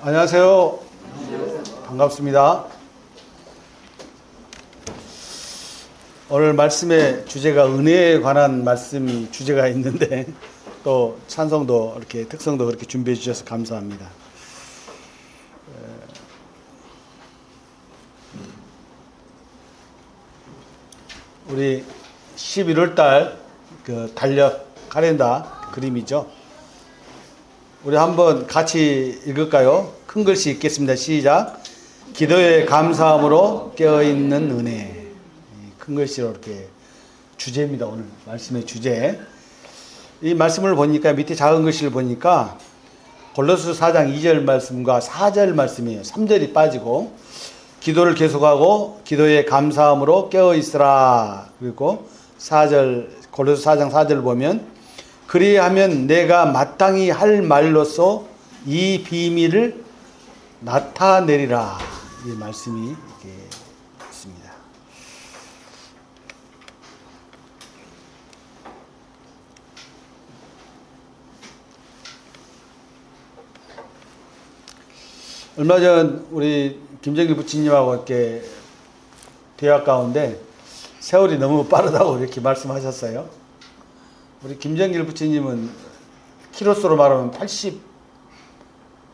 안녕하세요. 반갑습니다. 오늘 말씀의 주제가 은혜에 관한 말씀이 주제가 있는데 또 찬송도 이렇게 특성도 그렇게 준비해 주셔서 감사합니다. 우리 11월 달 그 달력 카렌더 그림이죠. 우리 한번 같이 읽을까요? 큰 글씨 읽겠습니다. 시작. 기도에 감사함으로 깨어있는 은혜. 큰 글씨로 이렇게 주제입니다. 오늘 말씀의 주제. 이 말씀을 보니까 밑에 작은 글씨를 보니까 골로새 4장 2절 말씀과 4절 말씀이에요. 3절이 빠지고 기도를 계속하고 기도에 감사함으로 깨어있으라. 그리고 4절 골로새 4장 4절을 보면 그리하면 내가 마땅히 할 말로써 이 비밀을 나타내리라. 이 말씀이 이렇게 있습니다. 얼마 전 우리 김정길 부치님하고 이렇게 대화 가운데 세월이 너무 빠르다고 이렇게 말씀하셨어요. 우리 김정길 부치님은 키로수로 말하면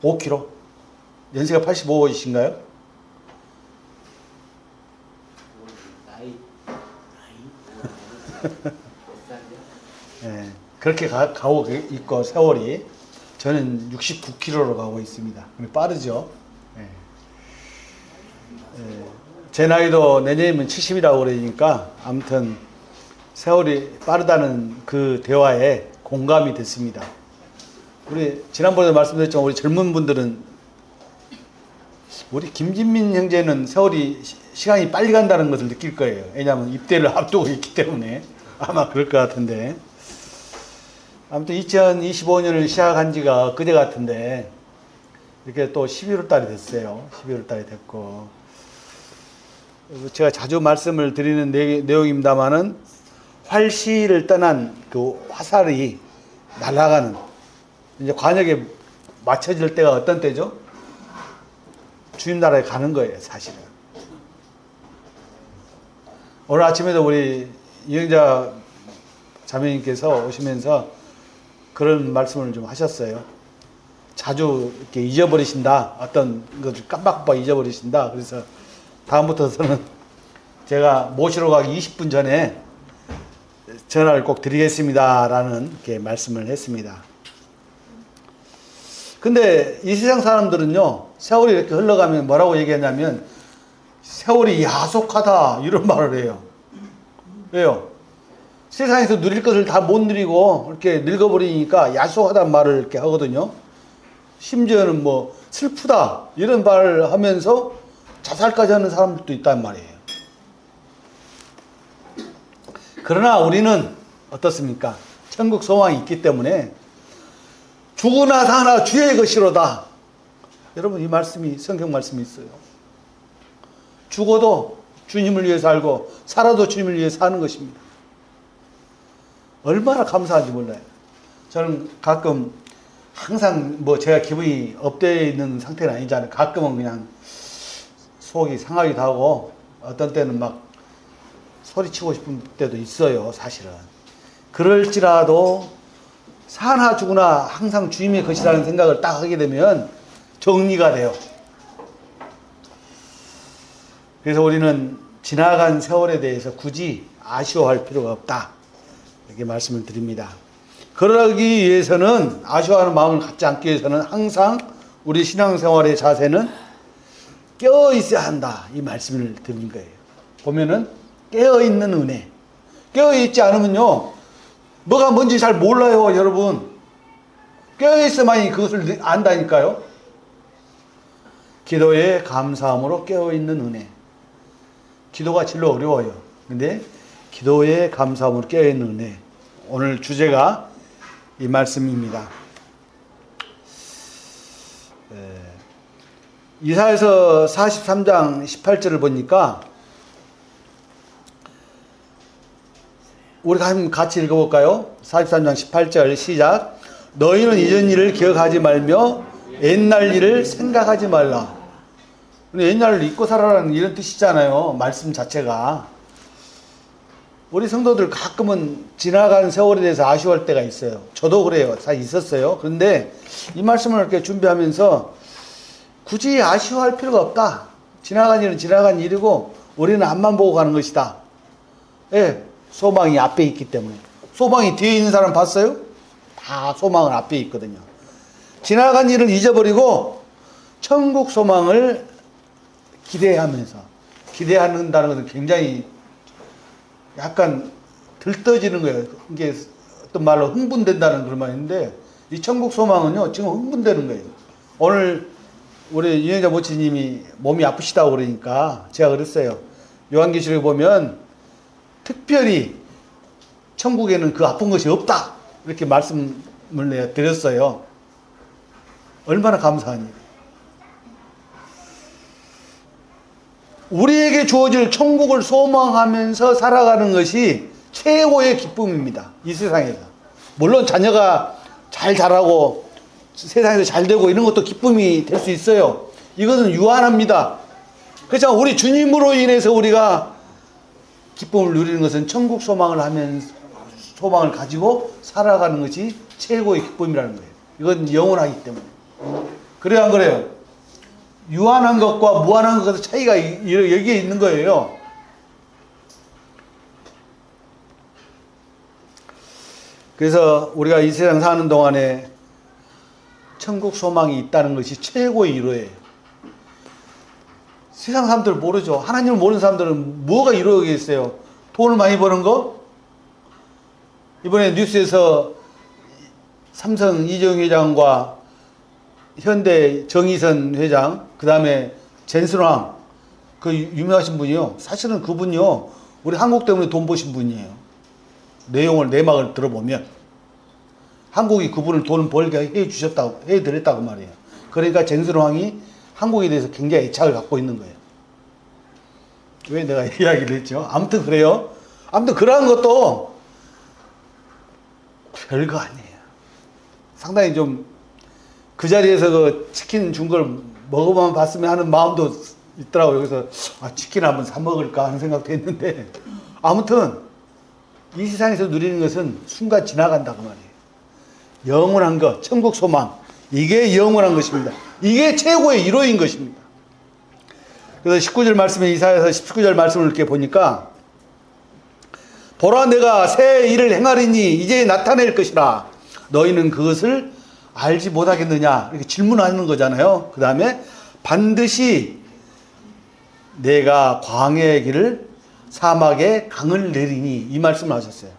85kg? 연세가 85이신가요? 네, 그렇게 가고 있고 세월이 저는 69kg로 가고 있습니다. 빠르죠. 네. 네. 제 나이도 내년이면 70이라고 그러니까 아무튼 세월이 빠르다는 그 대화에 공감이 됐습니다. 우리 지난번에 말씀드렸지만 우리 젊은 분들은 우리 김진민 형제는 세월이 시간이 빨리 간다는 것을 느낄 거예요. 왜냐하면 입대를 앞두고 있기 때문에 아마 그럴 것 같은데 아무튼 2025년을 시작한 지가 그제 같은데 이렇게 또 11월 달이 됐어요. 11월 달이 됐고 제가 자주 말씀을 드리는 내용입니다만은 활시를 떠난 그 화살이 날아가는 이제 관역에 맞춰질 때가 어떤 때죠? 주님 나라에 가는 거예요, 사실은. 오늘 아침에도 우리 이영자 자매님께서 오시면서 그런 말씀을 좀 하셨어요. 자주 이렇게 잊어버리신다. 어떤 것을 깜빡깜빡 잊어버리신다. 그래서 다음부터는 제가 모시러 가기 20분 전에 전화를 꼭 드리겠습니다라는 이렇게 말씀을 했습니다. 근데 이 세상 사람들은요, 세월이 이렇게 흘러가면 뭐라고 얘기하냐면 세월이 야속하다 이런 말을 해요. 왜요? 세상에서 누릴 것을 다 못 누리고 이렇게 늙어버리니까 야속하다는 말을 이렇게 하거든요. 심지어는 뭐 슬프다 이런 말을 하면서 자살까지 하는 사람들도 있단 말이에요. 그러나 우리는 어떻습니까? 천국 소망이 있기 때문에 죽으나 사나 주의 것이로다. 여러분 이 말씀이 성경 말씀이 있어요. 죽어도 주님을 위해 살고 살아도 주님을 위해 사는 것입니다. 얼마나 감사한지 몰라요. 저는 가끔 항상 뭐 제가 기분이 업되어 있는 상태는 아니잖아요. 가끔은 그냥 속이 상하기도 하고 어떤 때는 막 소리치고 싶은 때도 있어요. 사실은. 그럴지라도 사나 죽으나 항상 주님의 것이라는 생각을 딱 하게 되면 정리가 돼요. 그래서 우리는 지나간 세월에 대해서 굳이 아쉬워할 필요가 없다. 이렇게 말씀을 드립니다. 그러기 위해서는 아쉬워하는 마음을 갖지 않기 위해서는 항상 우리 신앙생활의 자세는 깨어 있어야 한다. 이 말씀을 드린 거예요. 보면은 깨어있는 은혜. 깨어있지 않으면요, 뭐가 뭔지 잘 몰라요, 여러분. 깨어있어만이 그것을 안다니까요. 기도에 감사함으로 깨어있는 은혜. 기도가 진로 어려워요. 근데 기도에 감사함으로 깨어있는 은혜. 오늘 주제가 이 말씀입니다. 이사야서 43장 18절을 보니까 우리가 한번 같이 읽어볼까요? 43장 18절 시작. 너희는 이전 일을 기억하지 말며 옛날 일을 생각하지 말라. 옛날을 잊고 살아라는 이런 뜻이잖아요. 말씀 자체가. 우리 성도들 가끔은 지나간 세월에 대해서 아쉬워할 때가 있어요. 저도 그래요. 다 있었어요. 그런데 이 말씀을 이렇게 준비하면서 굳이 아쉬워할 필요가 없다. 지나간 일은 지나간 일이고 우리는 앞만 보고 가는 것이다. 예, 소망이 앞에 있기 때문에. 소망이 뒤에 있는 사람 봤어요? 다 소망은 앞에 있거든요. 지나간 일을 잊어버리고 천국 소망을 기대하면서, 기대한다는 것은 굉장히 약간 들떠지는 거예요. 이게 어떤 말로 흥분된다는 그런 말인데, 이 천국 소망은요 지금 흥분되는 거예요. 오늘 우리 윤영자 모치님이 몸이 아프시다고 그러니까 제가 그랬어요. 요한계시록에 보면 특별히 천국에는 그 아픈 것이 없다, 이렇게 말씀을 내가 드렸어요. 얼마나 감사하니. 우리에게 주어질 천국을 소망하면서 살아가는 것이 최고의 기쁨입니다. 이 세상에서. 물론 자녀가 잘 자라고 세상에서 잘 되고 이런 것도 기쁨이 될 수 있어요. 이것은 유한합니다. 그렇지만 우리 주님으로 인해서 우리가 기쁨을 누리는 것은 천국 소망을 하면서, 소망을 가지고 살아가는 것이 최고의 기쁨이라는 거예요. 이건 영원하기 때문에. 그래요, 안 그래요? 유한한 것과 무한한 것의 차이가 여기에 있는 거예요. 그래서 우리가 이 세상 사는 동안에 천국 소망이 있다는 것이 최고의 위로예요. 세상 사람들 모르죠. 하나님을 모르는 사람들은 뭐가 위로겠어요? 돈을 많이 버는 거? 이번에 뉴스에서 삼성 이재용 회장과 현대 정의선 회장, 그 다음에 젠슨왕, 그 유명하신 분이요. 사실은 그분이요, 우리 한국 때문에 돈 버신 분이에요. 내막을 들어보면 한국이 그분을 돈 벌게 해주셨다고, 해드렸다고 말이에요. 그러니까 젠슨왕이 한국에 대해서 굉장히 애착을 갖고 있는 거예요. 왜 내가 이야기를 했죠? 아무튼 그래요. 아무튼 그러한 것도 별거 아니에요. 상당히 좀 그 자리에서 그 치킨 준 걸 먹어만 봤으면 하는 마음도 있더라고요. 그래서 치킨 한번 사 먹을까 하는 생각도 했는데, 아무튼 이 세상에서 누리는 것은 순간 지나간다 그 말이에요. 영원한 것, 천국 소망, 이게 영원한 것입니다. 이게 최고의 위로인 것입니다. 그래서 19절 말씀에, 이사야서 19절 말씀을 이렇게 보니까, 보라 내가 새 일을 행하리니 이제 나타낼 것이라 너희는 그것을 알지 못하겠느냐, 이렇게 질문하는 거잖아요. 그 다음에 반드시 내가 광야의 길을 사막에 강을 내리니, 이 말씀을 하셨어요.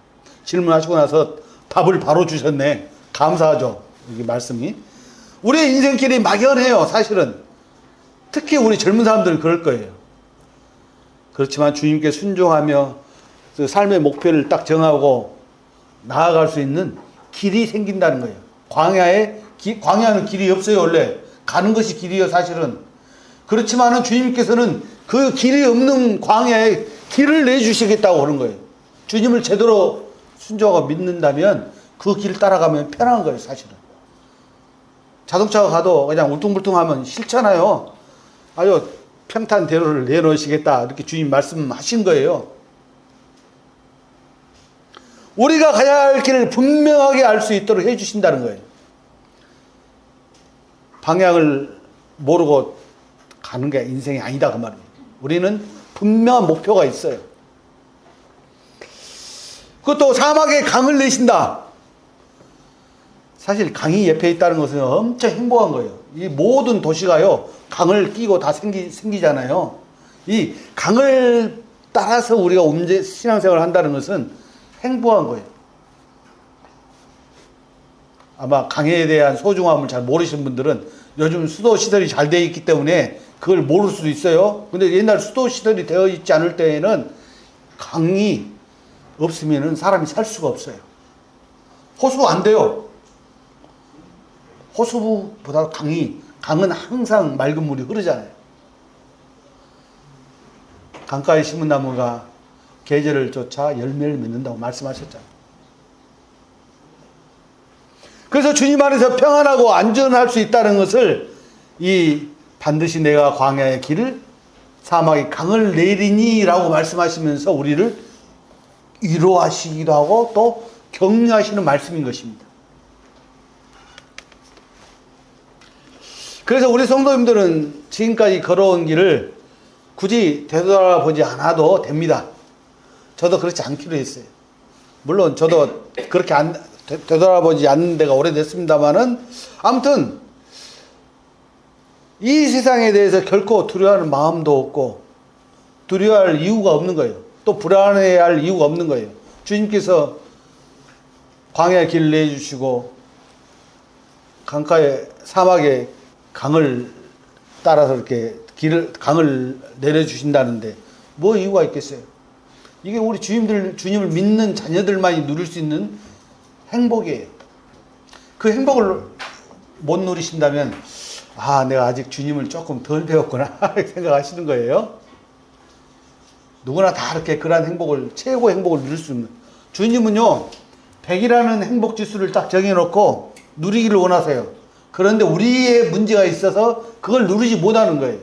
질문하시고 나서 답을 바로 주셨네. 감사하죠. 이게 말씀이. 우리의 인생길이 막연해요, 사실은. 특히 우리 젊은 사람들은 그럴 거예요. 그렇지만 주님께 순종하며 그 삶의 목표를 딱 정하고 나아갈 수 있는 길이 생긴다는 거예요. 광야는 길이 없어요, 원래. 가는 것이 길이에요, 사실은. 그렇지만은 주님께서는 그 길이 없는 광야에 길을 내주시겠다고 그런 거예요. 주님을 제대로 순종하고 믿는다면 그 길 따라가면 편한 거예요, 사실은. 자동차가 가도 그냥 울퉁불퉁하면 싫잖아요. 아주 평탄대로를 내놓으시겠다, 이렇게 주님 말씀하신 거예요. 우리가 가야 할 길을 분명하게 알 수 있도록 해주신다는 거예요. 방향을 모르고 가는 게 인생이 아니다, 그 말이에요. 우리는 분명한 목표가 있어요. 그것도 사막에 강을 내신다. 사실 강이 옆에 있다는 것은 엄청 행복한 거예요. 이 모든 도시가요, 강을 끼고 다 생기잖아요. 이 강을 따라서 우리가 신앙생활을 한다는 것은 행복한 거예요. 아마 강에 대한 소중함을 잘 모르시는 분들은 요즘 수도 시설이 잘 되어 있기 때문에 그걸 모를 수도 있어요. 근데 옛날 수도 시설이 되어 있지 않을 때에는 강이 없으면 사람이 살 수가 없어요. 호수 안 돼요. 호수보다 강은 항상 맑은 물이 흐르잖아요. 강가에 심은 나무가 계절을 쫓아 열매를 맺는다고 말씀하셨잖아요. 그래서 주님 안에서 평안하고 안전할 수 있다는 것을 이 반드시 내가 광야의 길을 사막의 강을 내리니라고 말씀하시면서 우리를 위로하시기도 하고 또 격려하시는 말씀인 것입니다. 그래서 우리 성도님들은 지금까지 걸어온 길을 굳이 되돌아보지 않아도 됩니다. 저도 그렇지 않기로 했어요. 물론 저도 그렇게 되돌아보지 않는 데가 오래됐습니다만은 아무튼 이 세상에 대해서 결코 두려워하는 마음도 없고 두려워할 이유가 없는 거예요. 또 불안해할 이유가 없는 거예요. 주님께서 광야의 길을 내주시고 강가에 사막에 강을 따라서 이렇게 강을 내려주신다는데 뭐 이유가 있겠어요? 이게 우리 주님을 믿는 자녀들만이 누릴 수 있는 행복이에요. 그 행복을 못 누리신다면 내가 아직 주님을 조금 덜 배웠구나 생각하시는 거예요. 누구나 다 이렇게 그러한 행복을, 최고의 행복을 누릴 수 있는. 주님은요 100이라는 행복 지수를 딱 정해놓고 누리기를 원하세요. 그런데 우리의 문제가 있어서 그걸 누리지 못하는 거예요.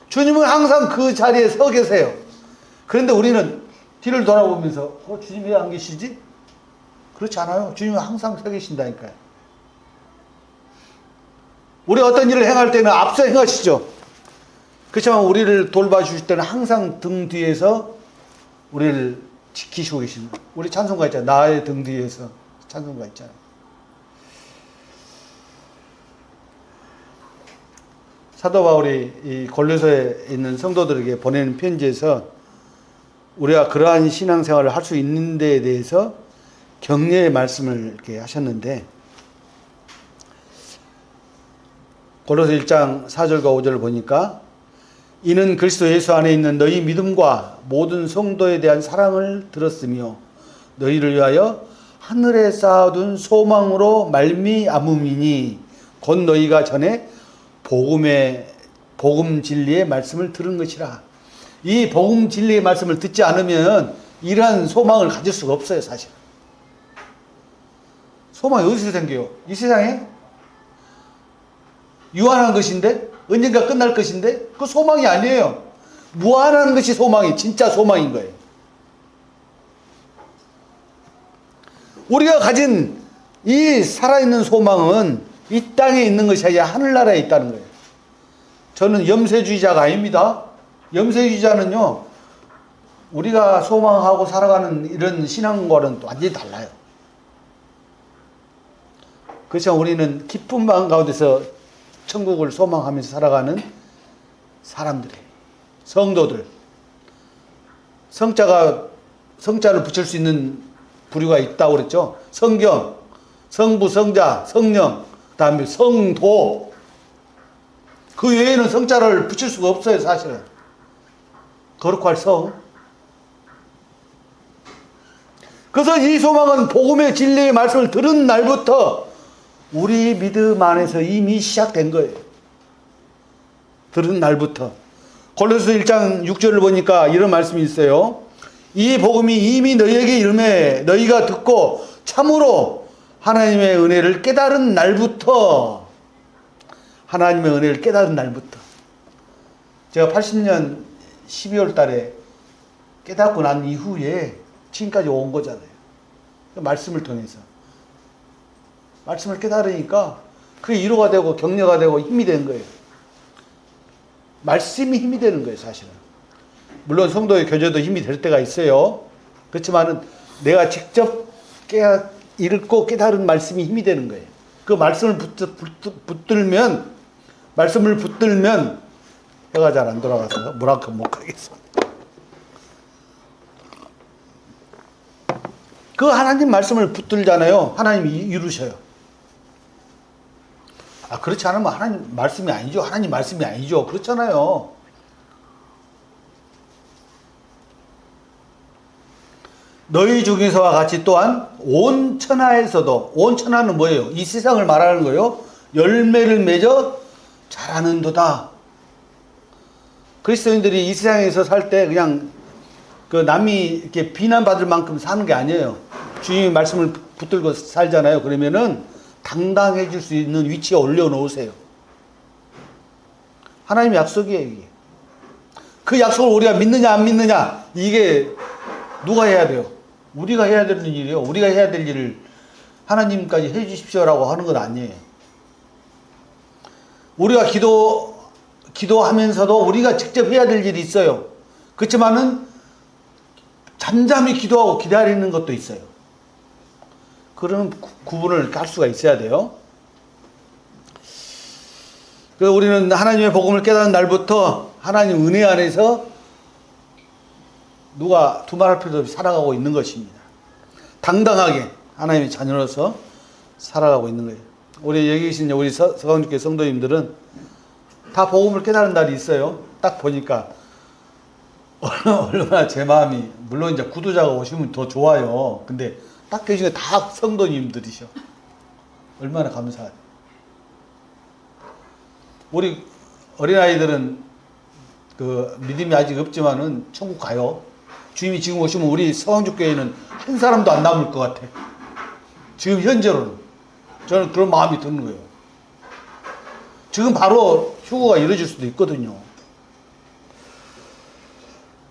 주님은 항상 그 자리에 서 계세요. 그런데 우리는 뒤를 돌아보면서 주님이 왜 안 계시지? 그렇지 않아요. 주님은 항상 서 계신다니까요. 우리 어떤 일을 행할 때는 앞서 행하시죠. 그렇지만 우리를 돌봐주실 때는 항상 등 뒤에서 우리를 지키시고 계시는. 우리 찬송가 있잖아요. 나의 등 뒤에서 찬송가 있잖아요. 사도 바울이 이 골로새에 있는 성도들에게 보내는 편지에서 우리가 그러한 신앙생활을 할 수 있는 데에 대해서 격려의 말씀을 이렇게 하셨는데 골로새 1장 4절과 5절을 보니까 이는 그리스도 예수 안에 있는 너희 믿음과 모든 성도에 대한 사랑을 들었으며 너희를 위하여 하늘에 쌓아둔 소망으로 말미암음이니 곧 너희가 전에 복음 진리의 말씀을 들은 것이라. 이 복음 진리의 말씀을 듣지 않으면 이러한 소망을 가질 수가 없어요, 사실. 소망이 어디서 생겨요? 이 세상에? 유한한 것인데? 언젠가 끝날 것인데? 그 소망이 아니에요. 무한한 것이 소망이, 진짜 소망인 거예요. 우리가 가진 이 살아있는 소망은 이 땅에 있는 것이 아니라 하늘나라에 있다는 거예요. 저는 염세주의자가 아닙니다. 염세주의자는요, 우리가 소망하고 살아가는 이런 신앙과는 완전히 달라요. 그렇지만 우리는 기쁜 마음 가운데서 천국을 소망하면서 살아가는 사람들이에요. 성도들. 성자를 붙일 수 있는 부류가 있다고 그랬죠. 성경, 성부, 성자, 성령, 그 다음에 성도. 그 외에는 성자를 붙일 수가 없어요, 사실은. 거룩할 성. 그래서 이 소망은 복음의 진리의 말씀을 들은 날부터 우리 믿음 안에서 이미 시작된 거예요. 들은 날부터. 골로새 1장 6절을 보니까 이런 말씀이 있어요. 이 복음이 이미 너희에게 이르매 너희가 듣고 참으로 하나님의 은혜를 깨달은 날부터, 하나님의 은혜를 깨달은 날부터. 제가 80년 12월 달에 깨닫고 난 이후에 지금까지 온 거잖아요. 말씀을 통해서. 말씀을 깨달으니까 그게 위로가 되고 격려가 되고 힘이 되는 거예요. 말씀이 힘이 되는 거예요, 사실은. 물론 성도의 교제도 힘이 될 때가 있어요. 그렇지만은 내가 직접 읽고 깨달은 말씀이 힘이 되는 거예요. 그 말씀을 붙들면 해가 잘 안 돌아가서 물 한 컵 못 가겠어. 그 하나님 말씀을 붙들잖아요. 하나님이 이루셔요. 그렇지 않으면 하나님 말씀이 아니죠. 하나님 말씀이 아니죠. 그렇잖아요. 너희 중에서와 같이 또한 온 천하에서도, 온 천하는 뭐예요? 이 세상을 말하는 거예요. 열매를 맺어 자라는도다. 그리스도인들이 이 세상에서 살 때 그냥 그 남이 이렇게 비난받을 만큼 사는 게 아니에요. 주님의 말씀을 붙들고 살잖아요. 그러면은 당당해질 수 있는 위치에 올려놓으세요. 하나님의 약속이에요, 이게. 그 약속을 우리가 믿느냐 안 믿느냐, 이게 누가 해야 돼요? 우리가 해야 되는 일이에요. 우리가 해야 될 일을 하나님까지 해 주십시오라고 하는 건 아니에요. 우리가 기도하면서도 우리가 직접 해야 될 일이 있어요. 그렇지만은 잠잠히 기도하고 기다리는 것도 있어요. 그런 구분을 할 수가 있어야 돼요. 그래서 우리는 하나님의 복음을 깨닫는 날부터 하나님 은혜 안에서 누가 두말할 필요도 없이 살아가고 있는 것입니다. 당당하게 하나님의 자녀로서 살아가고 있는 거예요. 우리 여기 계신 우리 서강주교 성도님들은 다 복음을 깨달은 날이 있어요. 딱 보니까 얼마나 제 마음이, 물론 이제 구두자가 오시면 더 좋아요. 근데 딱 계신 게 다 성도님들이셔. 얼마나 감사해요. 우리 어린아이들은 그 믿음이 아직 없지만은 천국 가요. 주님이 지금 오시면 우리 서강주교회는 한 사람도 안 남을 것 같아. 지금 현재로는. 저는 그런 마음이 드는 거예요. 지금 바로 휴거가 이루어질 수도 있거든요.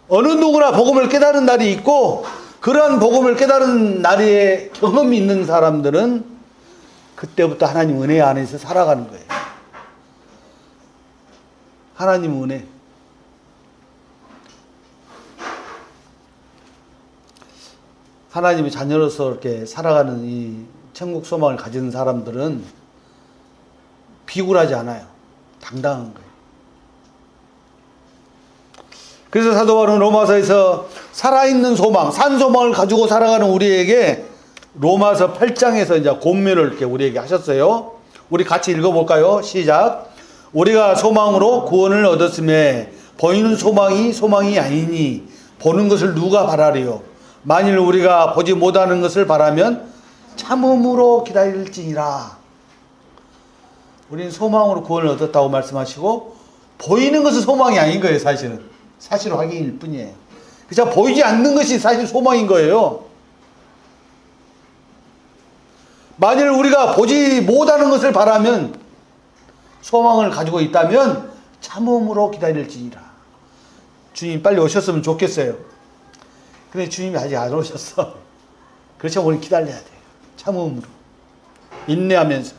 어느 누구나 복음을 깨달은 날이 있고, 그러한 복음을 깨달은 날에 경험이 있는 사람들은 그때부터 하나님 은혜 안에서 살아가는 거예요. 하나님 은혜. 하나님의 자녀로서 이렇게 살아가는 이 천국 소망을 가진 사람들은 비굴하지 않아요. 당당한 거예요. 그래서 사도 바울은 로마서에서 살아있는 소망, 산 소망을 가지고 살아가는 우리에게 로마서 8장에서 이제 권면을 이렇게 우리에게 하셨어요. 우리 같이 읽어볼까요? 시작. 우리가 소망으로 구원을 얻었음에 보이는 소망이 아니니 보는 것을 누가 바라리요? 만일 우리가 보지 못하는 것을 바라면 참음으로 기다릴지니라. 우리는 소망으로 구원을 얻었다고 말씀하시고, 보이는 것은 소망이 아닌 거예요. 사실 확인일 뿐이에요. 그냥 보이지 않는 것이 사실 소망인 거예요. 만일 우리가 보지 못하는 것을 바라면, 소망을 가지고 있다면 참음으로 기다릴지니라. 주님 빨리 오셨으면 좋겠어요. 근데 주님이 아직 안 오셨어. 그렇지만 우리는 기다려야 돼요. 참음으로. 인내하면서.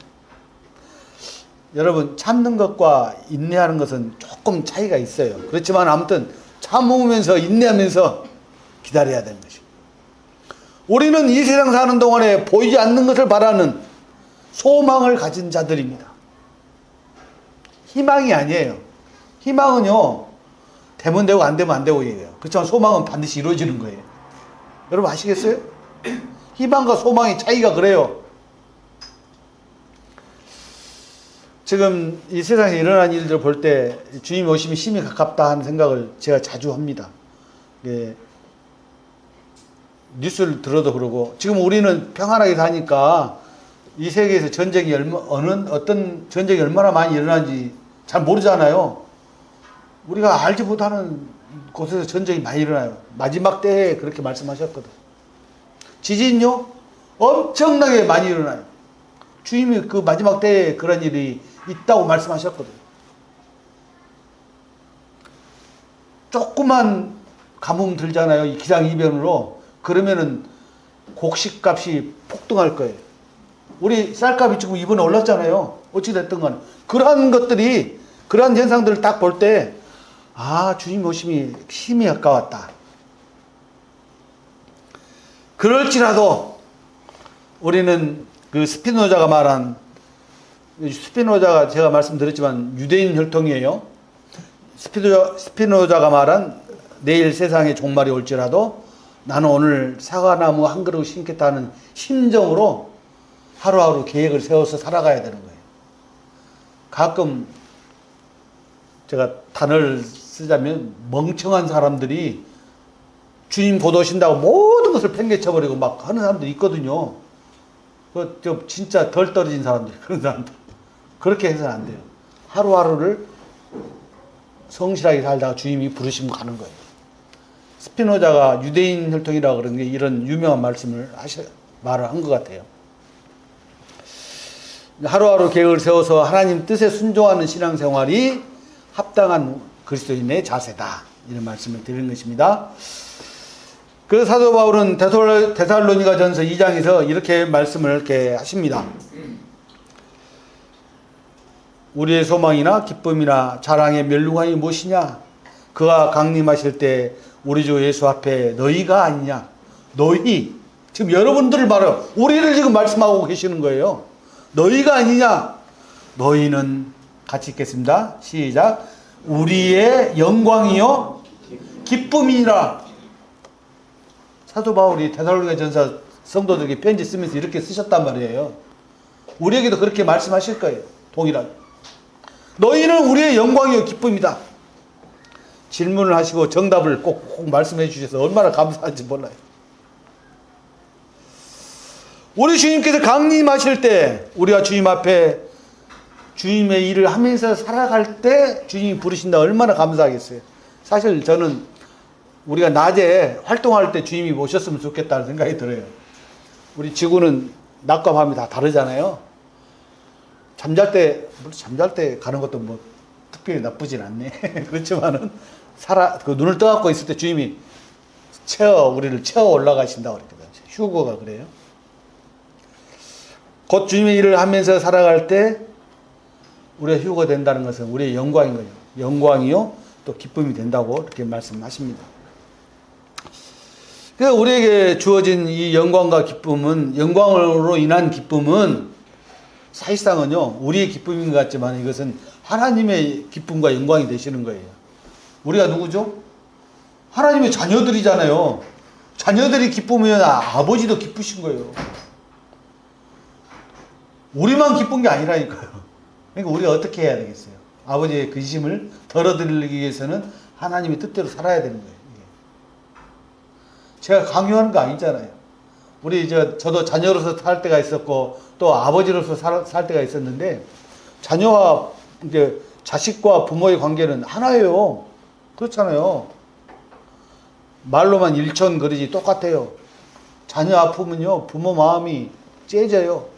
여러분, 참는 것과 인내하는 것은 조금 차이가 있어요. 그렇지만 아무튼 참으면서 인내하면서 기다려야 되는 것입니다. 우리는 이 세상 사는 동안에 보이지 않는 것을 바라는 소망을 가진 자들입니다. 희망이 아니에요. 희망은요, 되면 되고 안 되면 안 되고 얘기해요. 그렇지만 소망은 반드시 이루어지는 거예요. 여러분 아시겠어요? 희망과 소망의 차이가 그래요. 지금 이 세상에 일어난 일들을 볼 때 주님 오심이 심히 가깝다 하는 생각을 제가 자주 합니다. 예, 뉴스를 들어도 그러고, 지금 우리는 평안하게 사니까 이 세계에서 전쟁이 어떤 전쟁이 얼마나 많이 일어나는지 잘 모르잖아요. 우리가 알지 못하는 곳에서 전쟁이 많이 일어나요. 마지막 때에 그렇게 말씀하셨거든. 지진요? 엄청나게 많이 일어나요. 주님이 그 마지막 때에 그런 일이 있다고 말씀하셨거든. 조그만 가뭄 들잖아요. 이 기상이변으로. 그러면은 곡식값이 폭등할 거예요. 우리 쌀값이 지금 이번에 올랐잖아요. 어찌됐든 간에. 그러한 것들이, 그러한 현상들을 딱 볼 때, 아, 주님 오심이 심히 가까웠다. 그럴지라도 우리는 그 스피노자가 제가 말씀드렸지만 유대인 혈통이에요. 스피노자가 말한 내일 세상에 종말이 올지라도 나는 오늘 사과나무 한 그루 심겠다는 심정으로 하루하루 계획을 세워서 살아가야 되는 거예요. 가끔 제가 단어를 쓰자면 멍청한 사람들이 주님 곧 오신다고 모든 것을 팽개쳐버리고 막 하는 사람들이 있거든요. 진짜 덜 떨어진 사람들, 그런 사람들. 그렇게 해서는 안 돼요. 하루하루를 성실하게 살다가 주님이 부르시면 가는 거예요. 스피노자가 유대인 혈통이라고 그런 게 이런 유명한 말을 한 것 같아요. 하루하루 계획을 세워서 하나님 뜻에 순종하는 신앙생활이 합당한 그리스도인의 자세다. 이런 말씀을 드리는 것입니다. 그 사도 바울은 데살로니가 전서 2장에서 이렇게 말씀을 이렇게 하십니다. 우리의 소망이나 기쁨이나 자랑의 멸류관이 무엇이냐? 그가 강림하실 때 우리 주 예수 앞에 너희가 아니냐? 너희, 지금 여러분들을 말해요. 우리를 지금 말씀하고 계시는 거예요. 너희가 아니냐? 너희는 같이 읽겠습니다. 시작. 우리의 영광이요 기쁨이니라. 사도 바울이 데살로니가 전서 성도들에게 편지 쓰면서 이렇게 쓰셨단 말이에요. 우리에게도 그렇게 말씀하실 거예요. 동일하게. 너희는 우리의 영광이요 기쁨이다. 질문을 하시고 정답을 꼭 말씀해 주셔서 얼마나 감사한지 몰라요. 우리 주님께서 강림하실 때 우리가 주님 앞에 주님의 일을 하면서 살아갈 때 주님이 부르신다. 얼마나 감사하겠어요. 사실 저는 우리가 낮에 활동할 때 주님이 오셨으면 좋겠다는 생각이 들어요. 우리 지구는 낮과 밤이 다 다르잖아요. 잠잘 때 가는 것도 뭐 특별히 나쁘진 않네. 그렇지만은 그 눈을 떠갖고 있을 때 주님이 우리를 채워 올라가신다고 그랬거든요. 휴거가 그래요. 곧 주님의 일을 하면서 살아갈 때 우리가 휴거가 된다는 것은 우리의 영광인 거예요. 영광이요 또 기쁨이 된다고 이렇게 말씀하십니다. 그래서 우리에게 주어진 이 영광과 기쁨은, 영광으로 인한 기쁨은 사실상은요 우리의 기쁨인 것 같지만 이것은 하나님의 기쁨과 영광이 되시는 거예요. 우리가 누구죠? 하나님의 자녀들이잖아요. 자녀들이 기쁘면 아버지도 기쁘신 거예요. 우리만 기쁜 게 아니라니까요. 그러니까 우리가 어떻게 해야 되겠어요? 아버지의 근심을 덜어드리기 위해서는 하나님의 뜻대로 살아야 되는 거예요. 제가 강요하는 거 아니잖아요. 저도 자녀로서 살 때가 있었고 또 아버지로서 살 때가 있었는데 자녀와 이제 자식과 부모의 관계는 하나예요. 그렇잖아요. 말로만 일천거리지 똑같아요. 자녀 아프면요 부모 마음이 째져요.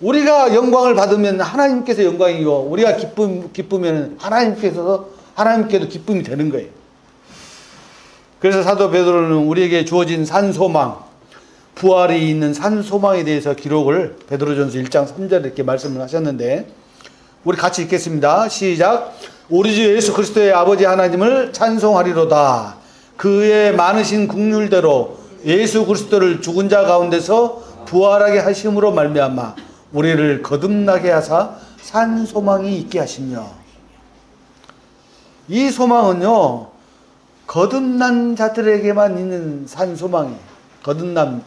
우리가 영광을 받으면 하나님께서 영광이고 우리가 기쁘면 하나님께도 기쁨이 되는 거예요. 그래서 사도 베드로는 우리에게 주어진 산소망, 부활이 있는 산소망에 대해서 기록을 베드로전서 1장 3절에 이렇게 말씀을 하셨는데 우리 같이 읽겠습니다. 시작. 우리 주 예수 그리스도의 아버지 하나님을 찬송하리로다. 그의 많으신 긍휼대로 예수 그리스도를 죽은 자 가운데서 부활하게 하심으로 말미암아 우리를 거듭나게 하사 산 소망이 있게 하시며. 이 소망은요 거듭난 자들에게만 있는 산 소망이에요. 거듭난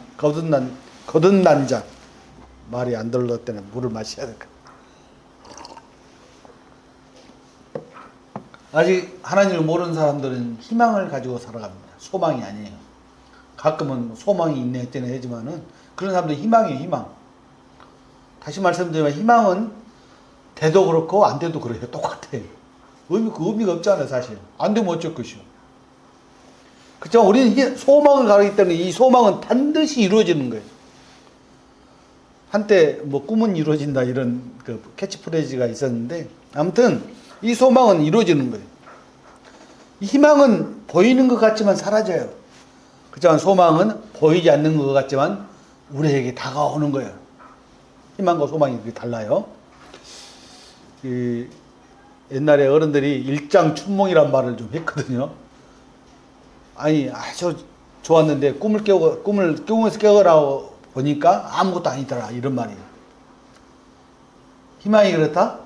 자. 말이 안 들릴 때는 물을 마셔야 될까. 아직 하나님을 모르는 사람들은 희망을 가지고 살아갑니다. 소망이 아니에요. 가끔은 소망이 있네 했더니 하지만은 그런 사람들은 희망이에요. 희망. 다시 말씀드리면 희망은 돼도 그렇고 안 돼도 그래요. 똑같아요. 의미가 없잖아요. 사실. 안 되면 어쩔 것이요. 그렇지만 우리는 소망을 가지기 때문에 이 소망은 반드시 이루어지는 거예요. 한때 뭐 꿈은 이루어진다 이런 그 캐치프레이즈가 있었는데 아무튼 이 소망은 이루어지는 거예요. 이 희망은 보이는 것 같지만 사라져요. 그렇지만 소망은 보이지 않는 것 같지만 우리에게 다가오는 거예요. 희망과 소망이 달라요. 옛날에 어른들이 일장춘몽이란 말을 좀 했거든요. 아니 아주 좋았는데 꿈을 꿈에서 깨어나고 보니까 아무것도 아니더라 이런 말이에요. 희망이 그렇다?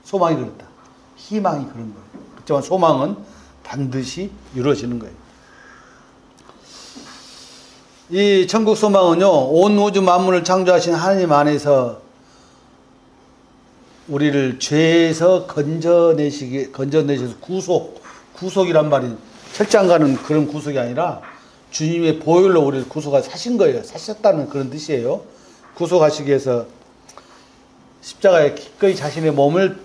소망이 그렇다. 희망이 그런 거예요. 그렇지만 소망은 반드시 이루어지는 거예요. 이 천국 소망은요 온 우주 만물을 창조하신 하나님 안에서 우리를 죄에서 건져내셔서 구속이란 말이 철장 가는 그런 구속이 아니라 주님의 보혈로 우리를 구속하신 거예요. 사셨다는 그런 뜻이에요. 구속하시기 위해서 십자가에 기꺼이 자신의 몸을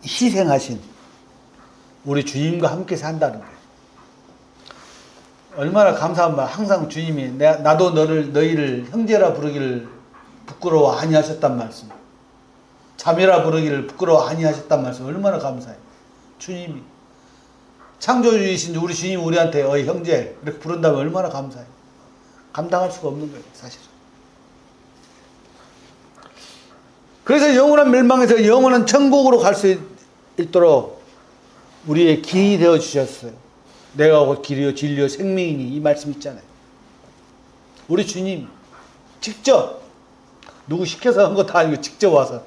희생하신 우리 주님과 함께 산다는 거예요. 얼마나 감사한 말. 항상 주님이 나도 너희를 형제라 부르기를 부끄러워 아니하셨단 말씀. 자매라 부르기를 부끄러워 아니하셨단 말씀. 얼마나 감사해요. 주님이 창조주이신 우리 주님 우리한테 형제 이렇게 부른다면 얼마나 감사해요. 감당할 수가 없는 거예요, 사실은. 그래서 영원한 멸망에서 영원한 천국으로 갈 수 있도록 우리의 길이 되어 주셨어요. 내가 곧 길이요 진리요 생명이니, 이 말씀 있잖아요. 우리 주님 직접, 누구 시켜서 한 것도 아니고 직접 와서,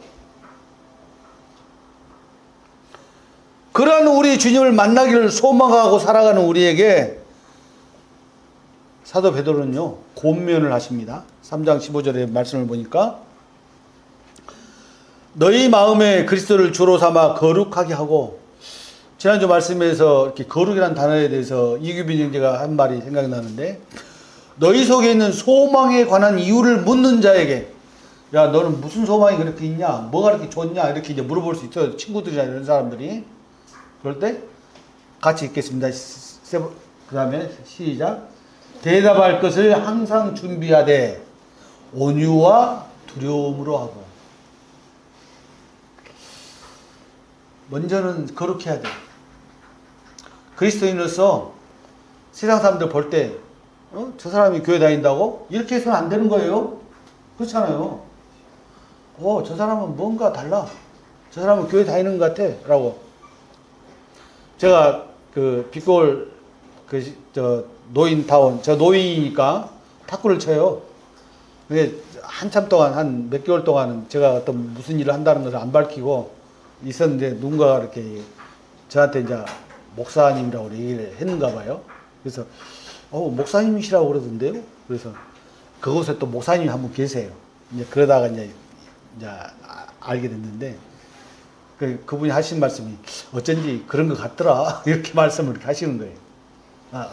그러한 우리 주님을 만나기를 소망하고 살아가는 우리에게 사도 베드로는요 권면을 하십니다. 3장 15절의 말씀을 보니까 너희 마음에 그리스도를 주로 삼아 거룩하게 하고, 지난주 말씀에서 이렇게 거룩이라는 단어에 대해서 이규빈 형제가 한 말이 생각나는데, 너희 속에 있는 소망에 관한 이유를 묻는 자에게, 야 너는 무슨 소망이 그렇게 있냐, 뭐가 그렇게 좋냐, 이렇게 이제 물어볼 수 있어요. 친구들이나 이런 사람들이. 그럴 때 같이 읽겠습니다. 그 다음에 시작. 대답할 것을 항상 준비하되 온유와 두려움으로 하고. 먼저는 거룩해야 돼. 그리스도인으로서 세상 사람들 볼 때 저 사람이 교회 다닌다고? 이렇게 해서는 안 되는 거예요. 그렇잖아요. 저 사람은 뭔가 달라. 저 사람은 교회 다니는 것 같아. 라고. 제가 빛골 노인타운, 저 노인이니까 탁구를 쳐요. 근데 한참 동안, 한 몇 개월 동안은 제가 어떤 무슨 일을 한다는 것을 안 밝히고 있었는데, 누군가가 이렇게 저한테 이제 목사님이라고 얘기를 했는가 봐요. 그래서 목사님이시라고 그러던데요. 그래서 그곳에 또 목사님이 한 분 계세요. 이제 그러다가 이제 알게 됐는데, 그분이 하신 말씀이 어쩐지 그런 것 같더라. 이렇게 말씀을 이렇게 하시는 거예요.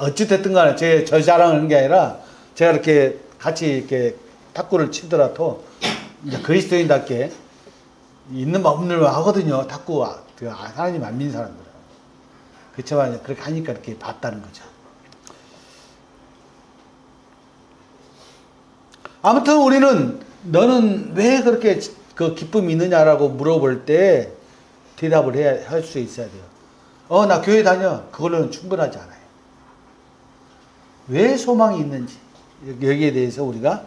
어찌됐든 간에 저 자랑을 하는 게 아니라, 제가 이렇게 같이 이렇게 탁구를 치더라도 이제 그리스도인답게 있는 말 없는 말 하거든요. 탁구, 하나님 안 믿는 사람들은. 그렇지만 그렇게 하니까 이렇게 봤다는 거죠. 아무튼 우리는 너는 왜 그렇게 그 기쁨이 있느냐라고 물어볼 때 대답을 할 수 있어야 돼요. 나 교회 다녀. 그걸로는 충분하지 않아요. 왜 소망이 있는지 여기에 대해서 우리가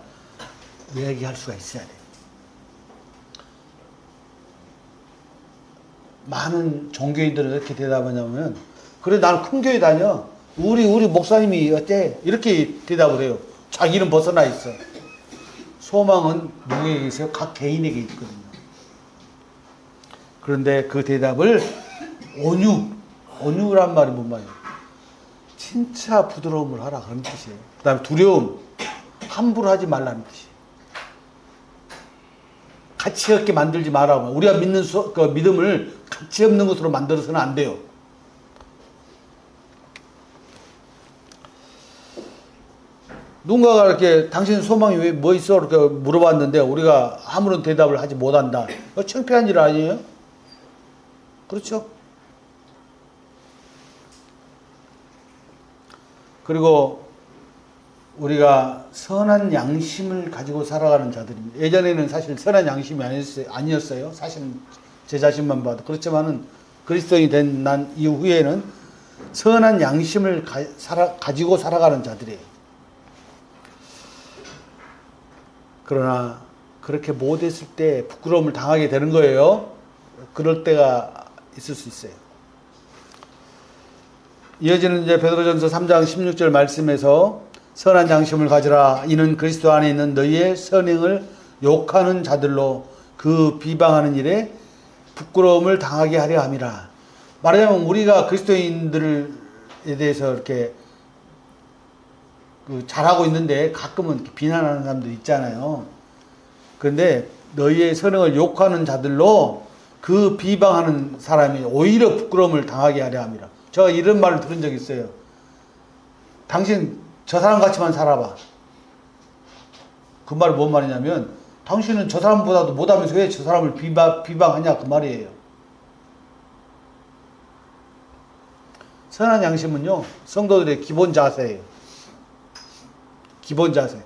이야기할 수가 있어야 돼요. 많은 종교인들은 이렇게 대답하냐면, 그래 나는 큰 교회 다녀. 우리 목사님이 어때? 이렇게 대답을 해요. 자기는 벗어나 있어. 소망은 누구에게 있어요? 각 개인에게 있거든요. 그런데 그 대답을 온유란 말이 뭔 말이에요? 진짜 부드러움을 하라, 그런 뜻이에요. 그 다음에 두려움, 함부로 하지 말라는 뜻이에요. 가치 없게 만들지 말라고. 우리가 믿는 그 믿음을 가치 없는 것으로 만들어서는 안 돼요. 누군가가 이렇게 당신 소망이 왜 뭐 있어? 이렇게 물어봤는데 우리가 아무런 대답을 하지 못한다. 창피한 일 아니에요? 그렇죠? 그리고 우리가 선한 양심을 가지고 살아가는 자들입니다. 예전에는 사실 선한 양심이 아니었어요. 사실 제 자신만 봐도. 그렇지만은 그리스도인이 된 난 이후에는 선한 양심을 가지고 살아가는 자들이에요. 그러나 그렇게 못했을 때 부끄러움을 당하게 되는 거예요. 그럴 때가 있을 수 있어요. 이어지는 이제 베드로전서 3장 16절 말씀에서 선한 양심을 가지라. 이는 그리스도 안에 있는 너희의 선행을 욕하는 자들로 그 비방하는 일에 부끄러움을 당하게 하려 함이라. 말하자면 우리가 그리스도인들에 대해서 이렇게 잘하고 있는데 가끔은 이렇게 비난하는 사람들 있잖아요. 그런데 너희의 선행을 욕하는 자들로 그 비방하는 사람이 오히려 부끄러움을 당하게 하려 함이라. 제가 이런 말을 들은 적이 있어요. 당신 저 사람 같이만 살아봐. 그 말이 뭔 말이냐면, 당신은 저 사람보다도 못하면서 왜 저 사람을 비방하냐, 그 말이에요. 선한 양심은요, 성도들의 기본 자세예요. 기본 자세.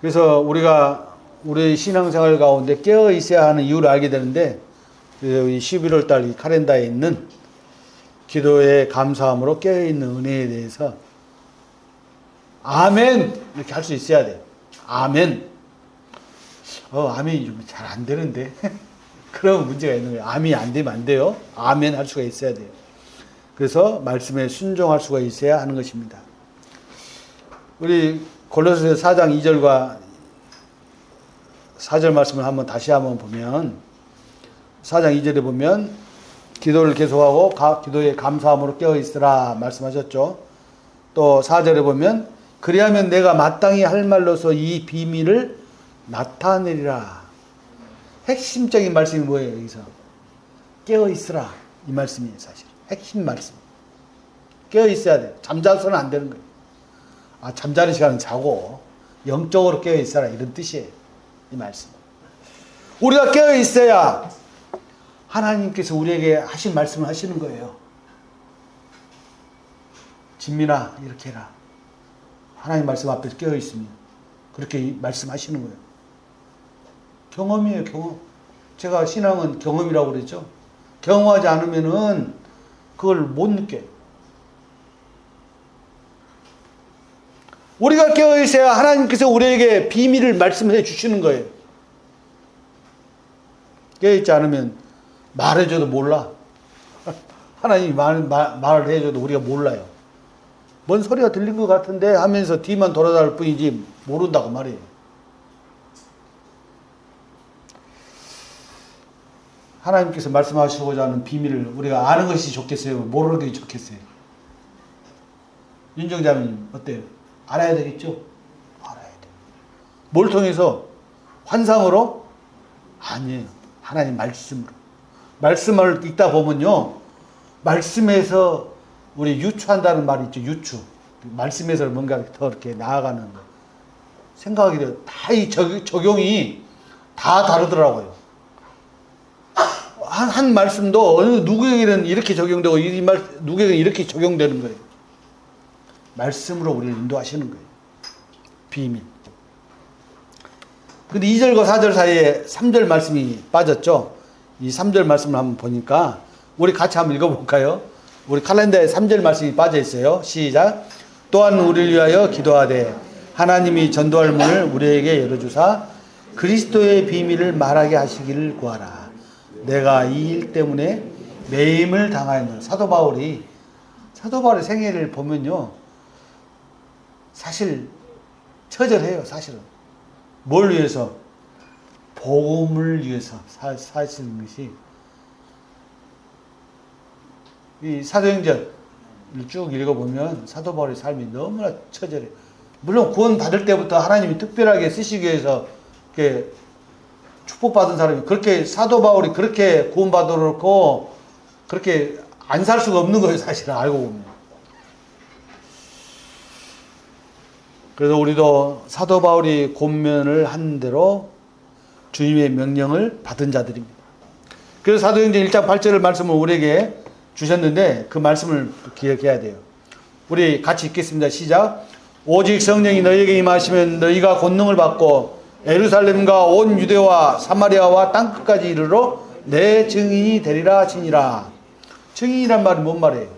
그래서 우리가 우리 신앙생활 가운데 깨어 있어야 하는 이유를 알게 되는데, 그래서 이 11월 달 이 카렌다에 있는 기도의 감사함으로 깨어 있는 은혜에 대해서 아멘 이렇게 할 수 있어야 돼요. 아멘. 아멘이 좀 잘 안 되는데 그런 문제가 있는 거예요. 아멘이 안 되면 안 돼요. 아멘 할 수가 있어야 돼요. 그래서 말씀에 순종할 수가 있어야 하는 것입니다. 우리 골로새서 4장 2절과 4절 말씀을 다시 한번 보면, 4장 2절에 보면 기도를 계속하고 기도에 감사함으로 깨어 있으라 말씀하셨죠. 또 4절에 보면 그리하면 내가 마땅히 할 말로서 이 비밀을 나타내리라. 핵심적인 말씀이 뭐예요? 여기서 깨어 있으라 이 말씀이에요. 사실 핵심 말씀. 깨어 있어야 돼요. 잠자서는 안 되는 거예요. 잠자는 시간은 자고 영적으로 깨어 있어라 이런 뜻이에요. 이 말씀. 우리가 깨어 있어야 하나님께서 우리에게 하신 말씀을 하시는 거예요. 진민아 이렇게 해라. 하나님 말씀 앞에서 깨어 있으면 그렇게 말씀하시는 거예요. 경험이에요. 경험. 제가 신앙은 경험이라고 그랬죠. 경험하지 않으면은 그걸 못 느껴요. 우리가 깨어 있어야 하나님께서 우리에게 비밀을 말씀해 주시는 거예요. 깨어 있지 않으면 말해줘도 몰라. 하나님이 말을 해줘도 우리가 몰라요. 뭔 소리가 들린 것 같은데 하면서 뒤만 돌아다닐 뿐이지 모른다고 말이에요. 하나님께서 말씀하시고자 하는 비밀을 우리가 아는 것이 좋겠어요? 모르는 게 좋겠어요? 윤정자님 어때요? 알아야 되겠죠? 알아야 돼요. 뭘 통해서? 환상으로? 아니에요. 하나님 말씀으로. 말씀을 읽다 보면요, 말씀에서 우리 유추한다는 말이 있죠. 유추. 말씀에서 뭔가 더 이렇게 나아가는 거. 생각하게 돼요. 다 이 적용이 다 다르더라고요. 한 말씀도 어느 누구에게는 이렇게 적용되고 누구에게는 이렇게 적용되는 거예요. 말씀으로 우리를 인도하시는 거예요. 비밀. 근데 2절과 4절 사이에 3절 말씀이 빠졌죠. 이 3절 말씀을 한번 보니까 우리 같이 한번 읽어볼까요? 우리 칼렌더에 3절 말씀이 빠져 있어요. 시작. 또한 우리를 위하여 기도하되 하나님이 전도할 문을 우리에게 열어주사 그리스도의 비밀을 말하게 하시기를 구하라. 내가 이 일 때문에 매임을 당하였노라. 사도 바울의 생애를 보면요, 사실 처절해요. 사실은 뭘 위해서? 복음을 위해서 사시는 것이, 이 사도행전을 쭉 읽어보면 사도 바울의 삶이 너무나 처절해요. 물론 구원 받을 때부터 하나님이 특별하게 쓰시기 위해서 이렇게 축복받은 사람이, 그렇게 사도 바울이 그렇게 구원받아놓고 그렇게 안 살 수가 없는 거예요. 사실은 알고 보면. 그래서 우리도 사도 바울이 권면을 한 대로 주님의 명령을 받은 자들입니다. 그래서 사도행전 1장 8절의 말씀을 우리에게 주셨는데 그 말씀을 기억해야 돼요. 우리 같이 읽겠습니다. 시작. 오직 성령이 너희에게 임하시면 너희가 권능을 받고 예루살렘과 온 유대와 사마리아와 땅끝까지 이르러 내 증인이 되리라 하시니라. 증인이란 말은 뭔 말이에요?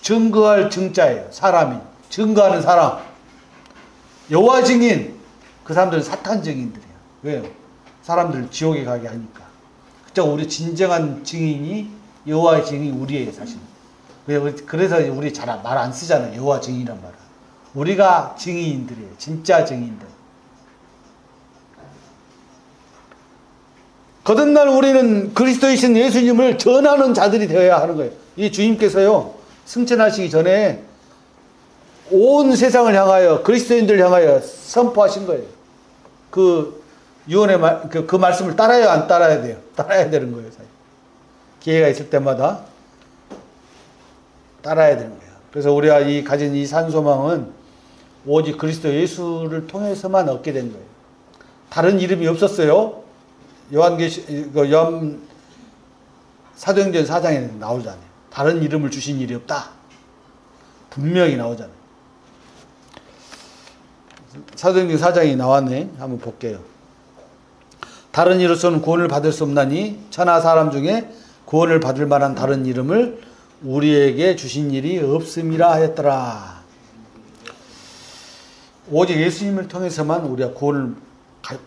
증거할 증자예요. 사람이 증거하는 사람. 여호와 증인, 그 사람들은 사탄 증인들이에요. 왜요? 사람들 지옥에 가게 하니까. 그렇죠? 우리 진정한 증인이 여호와의 증인이 우리예요. 사실. 그래서 우리 잘 말 안 쓰잖아요. 여호와 증인이란 말은. 우리가 증인들이에요. 진짜 증인들. 거듭날 우리는 그리스도이신 예수님을 전하는 자들이 되어야 하는 거예요. 이 주님께서요, 승천하시기 전에 온 세상을 향하여, 그리스도인들을 향하여 선포하신 거예요. 그 유언의 그 말씀을 따라야 안 따라야 돼요? 따라야 되는 거예요. 사실. 기회가 있을 때마다 따라야 되는 거예요. 그래서 우리가 가진 이 산소망은 오직 그리스도 예수를 통해서만 얻게 된 거예요. 다른 이름이 없었어요. 사도행전 4장에 나오잖아요. 다른 이름을 주신 일이 없다. 분명히 나오잖아요. 사도행전 4장이 나왔네. 한번 볼게요. 다른 이로서는 구원을 받을 수 없나니 천하 사람 중에 구원을 받을 만한 다른 이름을 우리에게 주신 일이 없음이라 하였더라. 오직 예수님을 통해서만 우리가 구원을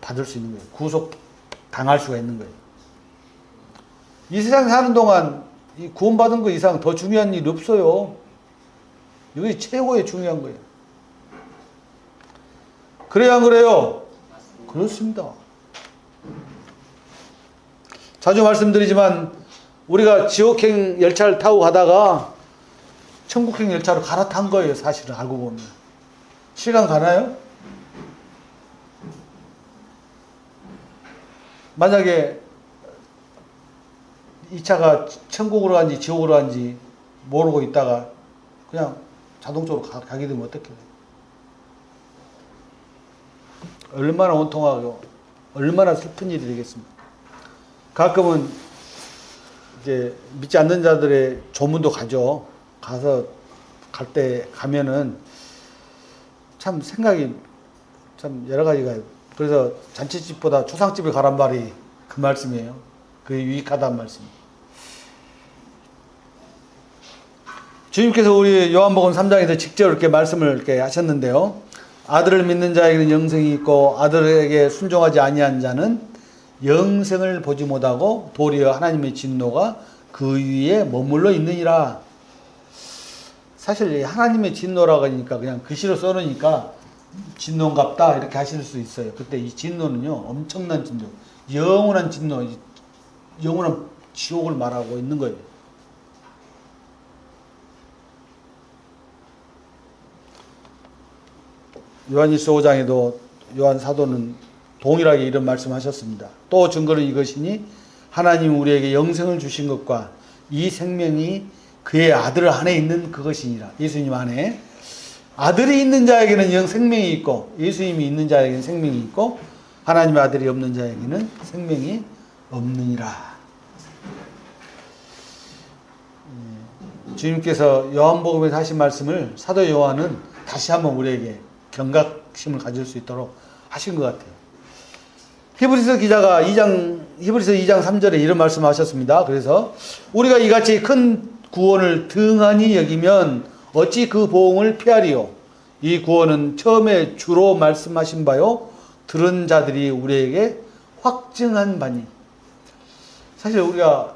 받을 수 있는 거예요. 구속 당할 수가 있는 거예요. 이 세상 사는 동안 이 구원받은 거 이상 더 중요한 일이 없어요. 이게 최고의 중요한 거예요. 그래야 안 그래요? 그렇습니다. 자주 말씀드리지만 우리가 지옥행 열차를 타고 가다가 천국행 열차로 갈아탄 거예요. 사실은 알고 보면. 시간 가나요? 만약에 이 차가 천국으로 간지 지옥으로 간지 모르고 있다가 그냥 자동적으로 가게 되면 어떻게 돼요? 얼마나 원통하고 얼마나 슬픈 일이 되겠습니까? 가끔은 이제 믿지 않는 자들의 조문도 가죠. 가서 가면은 참 생각이 참 여러 가지가. 그래서 잔치집보다 초상집에 가란 말이 그 말씀이에요. 그게 유익하다는 말씀. 주님께서 우리 요한복음 3장에서 직접 이렇게 말씀을 이렇게 하셨는데요. 아들을 믿는 자에게는 영생이 있고 아들에게 순종하지 아니한 자는 영생을 보지 못하고 도리어 하나님의 진노가 그 위에 머물러 있느니라. 사실 하나님의 진노라고 하니까 그냥 글씨로 써놓으니까 진노인갑다 이렇게 하실 수 있어요. 그때 이 진노는요 엄청난 진노, 영원한 진노, 영원한 지옥을 말하고 있는 거예요. 요한일서 5장에도 요한 사도는 동일하게 이런 말씀하셨습니다. 또 증거는 이것이니 하나님 우리에게 영생을 주신 것과 이 생명이 그의 아들 안에 있는 그것이니라. 예수님 안에 아들이 있는 자에게는 생명이 있고 예수님이 있는 자에게는 생명이 있고 하나님의 아들이 없는 자에게는 생명이 없느니라. 주님께서 요한복음에서 하신 말씀을 사도 요한은 다시 한번 우리에게 경각심을 가질 수 있도록 하신 것 같아요. 히브리서 기자가 히브리서 2장 3절에 이런 말씀하셨습니다. 그래서 우리가 이같이 큰 구원을 등한히 여기면 어찌 그 보응을 피하리요. 이 구원은 처음에 주로 말씀하신 바요 들은 자들이 우리에게 확증한 바니. 사실 우리가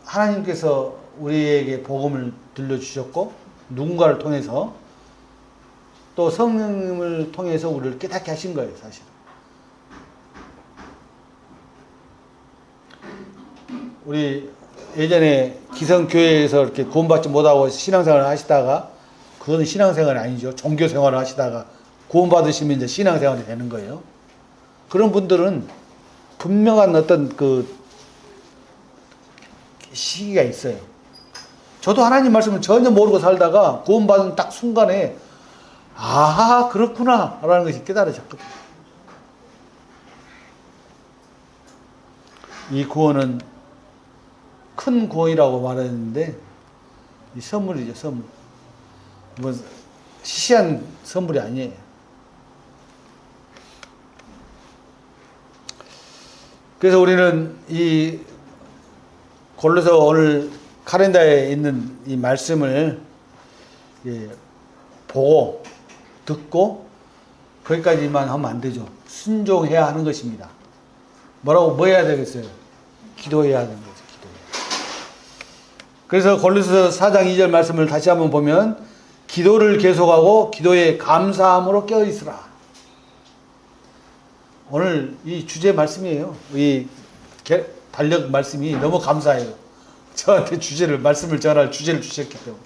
하나님께서 우리에게 복음을 들려주셨고 누군가를 통해서 또 성령님을 통해서 우리를 깨닫게 하신 거예요. 사실 우리 예전에 기성교회에서 이렇게 구원받지 못하고 신앙생활을 하시다가 그건 신앙생활이 아니죠. 종교생활을 하시다가 구원받으시면 이제 신앙생활이 되는 거예요. 그런 분들은 분명한 어떤 그 시기가 있어요. 저도 하나님 말씀을 전혀 모르고 살다가 구원받은 딱 순간에 아 그렇구나 라는 것이 깨달아졌거든요. 이 구원은 큰 구원이라고 말했는데 이 선물이죠. 선물. 뭐 시시한 선물이 아니에요. 그래서 우리는 이 골로새 오늘 카렌다에 있는 이 말씀을 보고 듣고 거기까지만 하면 안 되죠. 순종해야 하는 것입니다. 뭐 해야 되겠어요? 기도해야 하는 거죠. 그래서 골로새 4장 2절 말씀을 다시 한번 보면 기도를 계속하고 기도에 감사함으로 깨어있으라. 오늘 이 주제 말씀이에요. 이 달력 말씀이 너무 감사해요. 저한테 말씀을 전할 주제를 주셨기 때문에.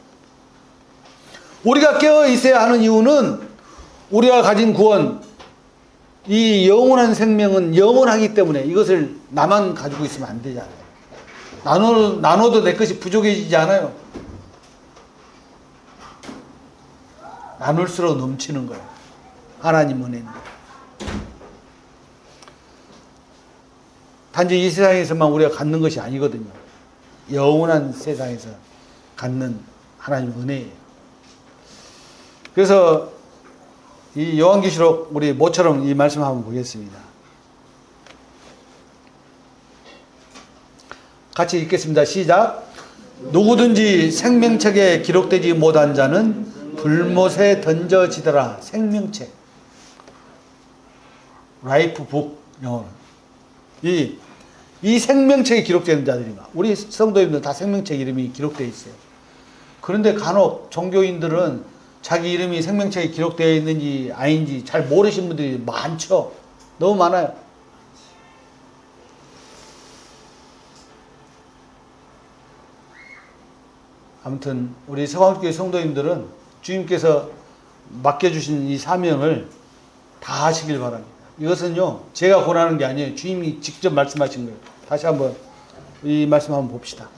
우리가 깨어있어야 하는 이유는 우리가 가진 구원, 이 영원한 생명은 영원하기 때문에 이것을 나만 가지고 있으면 안 되잖아요. 나눠도 내 것이 부족해지지 않아요. 나눌수록 넘치는 거예요. 하나님 은혜는. 단지 이 세상에서만 우리가 갖는 것이 아니거든요. 영원한 세상에서 갖는 하나님 은혜예요. 그래서 이 요한계시록 우리 모처럼 이 말씀 한번 보겠습니다. 같이 읽겠습니다. 시작. 누구든지 생명책에 기록되지 못한 자는 불못에 던져지더라. 생명책. 라이프 북 영어로. 이 생명책에 기록되는 자들이마. 우리 성도님들 다 생명책 이름이 기록되어 있어요. 그런데 간혹 종교인들은 자기 이름이 생명책에 기록되어 있는지 아닌지 잘 모르시는 분들이 많죠. 너무 많아요. 아무튼 우리 서강교회 성도님들은 주님께서 맡겨주신 이 사명을 다 하시길 바랍니다. 이것은요 제가 권하는 게 아니에요. 주님이 직접 말씀하신 거예요. 다시 한번 이 말씀 한번 봅시다.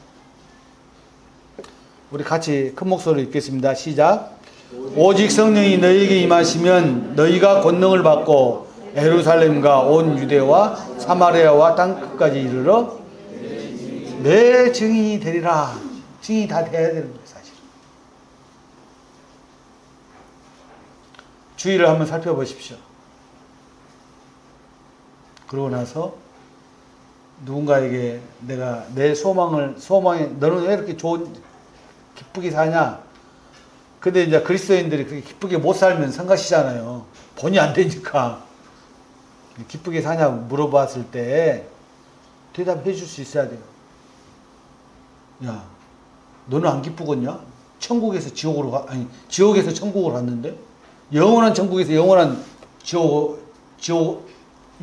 우리 같이 큰 목소리로 읽겠습니다. 시작. 오직 성령이 너희에게 임하시면 너희가 권능을 받고 예루살렘과 온 유대와 사마리아와 땅끝까지 이르러 내 증인이 되리라. 증인이 다 돼야 되는 거예요, 사실. 주의를 한번 살펴보십시오. 그러고 나서 누군가에게 내가 내 소망에 너는 왜 이렇게 기쁘게 사냐? 근데 이제 그리스도인들이 그렇게 기쁘게 못 살면 성가시잖아요. 본이 안 되니까. 기쁘게 사냐고 물어봤을 때 대답해 줄 수 있어야 돼요. 야, 너는 안 기쁘겠냐? 지옥에서 천국으로 갔는데? 영원한 천국에서 영원한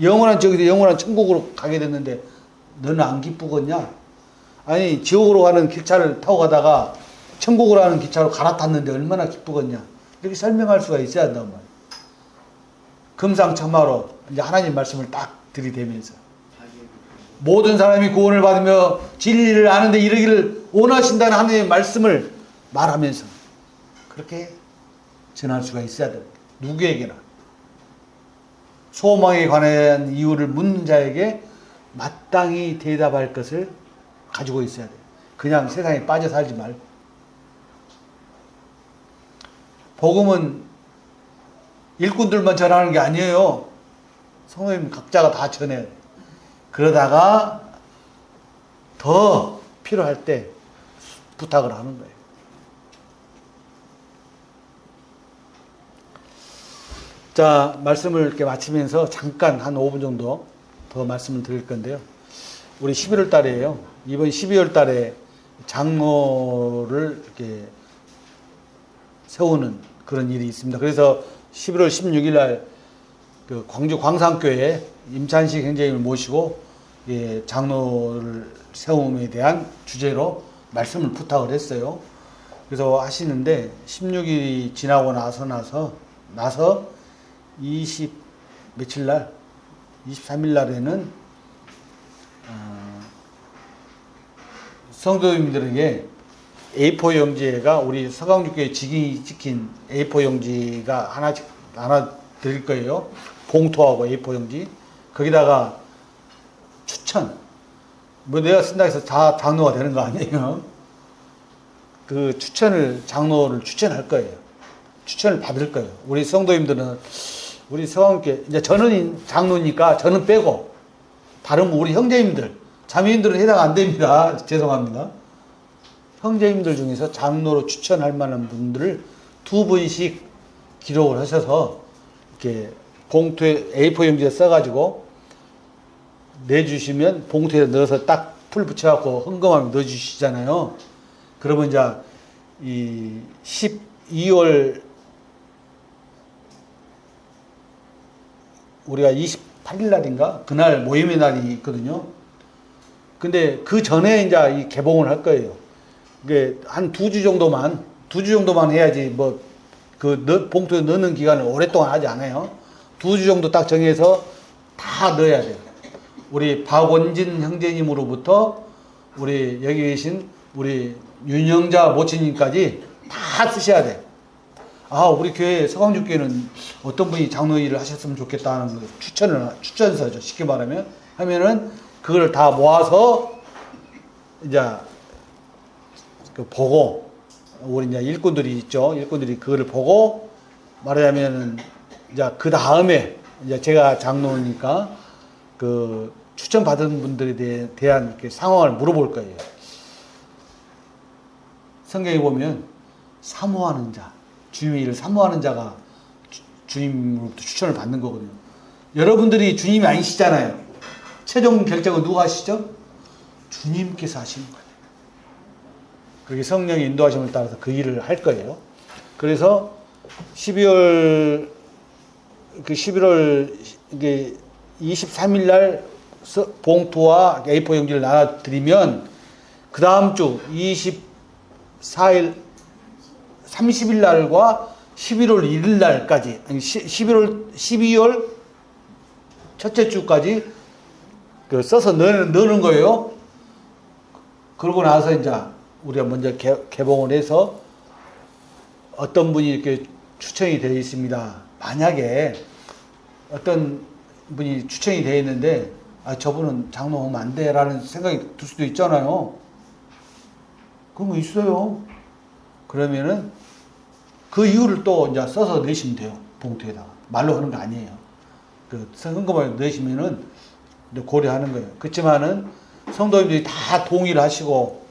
영원한 지옥에서 영원한 천국으로 가게 됐는데 너는 안 기쁘겠냐? 아니 지옥으로 가는 기차를 타고 가다가 천국으로 가는 기차로 갈아탔는데 얼마나 기쁘겠냐? 이렇게 설명할 수가 있어야 한단 말이에요. 금상첨화로 이제 하나님 말씀을 딱 들이대면서 모든 사람이 구원을 받으며 진리를 아는데 이르기를 원하신다는 하나님의 말씀을 말하면서 그렇게 전할 수가 있어야 돼요. 누구에게나. 소망에 관한 이유를 묻는 자에게 마땅히 대답할 것을 가지고 있어야 돼요. 그냥 세상에 빠져 살지 말고. 복음은 일꾼들만 전하는 게 아니에요. 성도님 각자가 다 전해야 돼요. 그러다가 더 필요할 때 부탁을 하는 거예요. 자, 말씀을 이렇게 마치면서 잠깐 한 5분 정도 더 말씀을 드릴 건데요. 우리 11월 달에요. 이번 12월 달에 장로를 이렇게 세우는 그런 일이 있습니다. 그래서 11월 16일 날 그 광주 광산교회 임찬식 형제님을 모시고 장로를 세움에 대한 주제로 말씀을 부탁을 했어요. 그래서 하시는데 16일이 지나고 나서 20 며칠 날 23일 날에는 성도님들에게 A4 용지가 우리 서강주교회 직인이 찍힌 A4 용지가 하나 드릴 거예요. 봉투하고 A4 용지. 거기다가 추천. 뭐 내가 쓴다 해서 다 장로가 되는 거 아니에요. 그 장로를 추천할 거예요. 추천을 받을 거예요. 우리 성도님들은 우리 서강교회 이제 저는 장로니까 저는 빼고 다른 우리 형제님들, 자매님들은 해당 안 됩니다. 죄송합니다. 형제님들 중에서 장로로 추천할 만한 분들을 2분씩 기록을 하셔서 이렇게 봉투에 A4 용지에 써가지고 내주시면 봉투에 넣어서 딱 풀 붙여갖고 헌금하면 넣어주시잖아요. 그러면 이제 이 12월 우리가 28일 날인가 그날 모임의 날이 있거든요. 근데 그 전에 이제 이 개봉을 할 거예요. 이게 한 2주 정도만 해야지 뭐 그 봉투에 넣는 기간을 오랫동안 하지 않아요. 2주 정도 딱 정해서 다 넣어야 돼요. 우리 박원진 형제님으로부터 우리 여기 계신 우리 윤영자 모친님까지 다 쓰셔야 돼요. 아, 우리 교회 서강주교회는 어떤 분이 장로 일을 하셨으면 좋겠다 하는 추천서죠. 쉽게 말하면 하면은 그걸 다 모아서 이제 그 보고 우리 이제 일꾼들이 있죠. 일꾼들이 그거를 보고 말하자면은 이제 그 다음에 이제 제가 장로니까 그 추천받은 분들에 대한 이렇게 상황을 물어볼 거예요. 성경에 보면 사모하는 자, 주님의 일을 사모하는 자가 주님으로부터 추천을 받는 거거든요. 여러분들이 주님이 아니시잖아요. 최종 결정은 누가 하시죠? 주님께서 하시는 거예요. 그렇게 성령의 인도하심을 따라서 그 일을 할 거예요. 그래서 11월 이게 23일 날 봉투와 A4 용지를 나눠드리면 그 다음 주 24일 30일 날과 11월 1일 날까지 12월 첫째 주까지 그 써서 넣는 거예요. 그러고 나서 이제 우리가 먼저 개봉을 해서 어떤 분이 이렇게 추천이 되어 있습니다. 만약에 어떤 분이 추천이 되어 있는데 저분은 장로하면 안 돼라는 생각이 들 수도 있잖아요. 그런 거 있어요. 그러면은 그 이유를 또 이제 써서 내시면 돼요. 봉투에다가. 말로 하는 거 아니에요. 그 헌금을 내시면은 고려하는 거예요. 그렇지만은 성도님들이 다 동의를 하시고,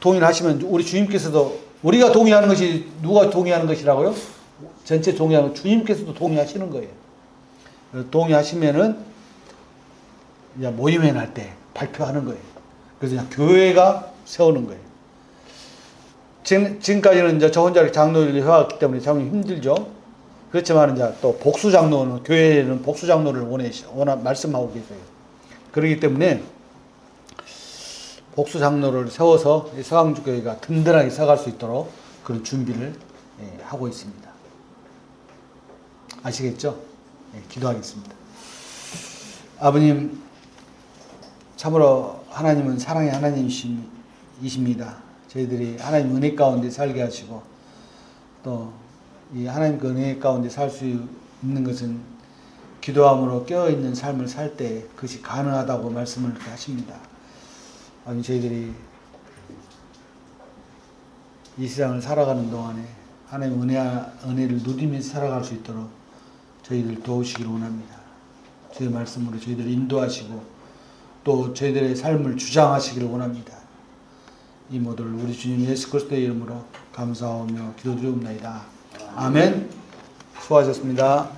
동의를 하시면 우리 주님께서도, 우리가 동의하는 것이 누가 동의하는 것이라고요? 전체 동의하는 주님께서도 동의하시는 거예요. 동의하시면은 이제 모임회 날 때 발표하는 거예요. 그래서 그냥 교회가 세우는 거예요. 지금까지는 이제 저 혼자 장로를 해왔기 때문에 참 힘들죠. 그렇지만 이제 또 복수 장로는, 교회는 복수 장로를 말씀하고 계세요. 그렇기 때문에 복수 장로를 세워서 서강주교회가 든든하게 서갈 수 있도록 그런 준비를 하고 있습니다. 아시겠죠? 기도하겠습니다. 아버님, 참으로 하나님은 사랑의 하나님이십니다. 저희들이 하나님 은혜 가운데 살게 하시고, 또 이 하나님 그 은혜 가운데 살 수 있는 것은 기도함으로 깨어있는 삶을 살 때 그것이 가능하다고 말씀을 이렇게 하십니다. 아니, 저희들이 이 세상을 살아가는 동안에 하나님 은혜를 누리면서 살아갈 수 있도록 저희들 도우시기를 원합니다. 주의 말씀으로 저희들을 인도하시고 또 저희들의 삶을 주장하시기를 원합니다. 이 모두를 우리 주님 예수 그리스도의 이름으로 감사하며 기도드리옵나이다. 아멘. 수고하셨습니다.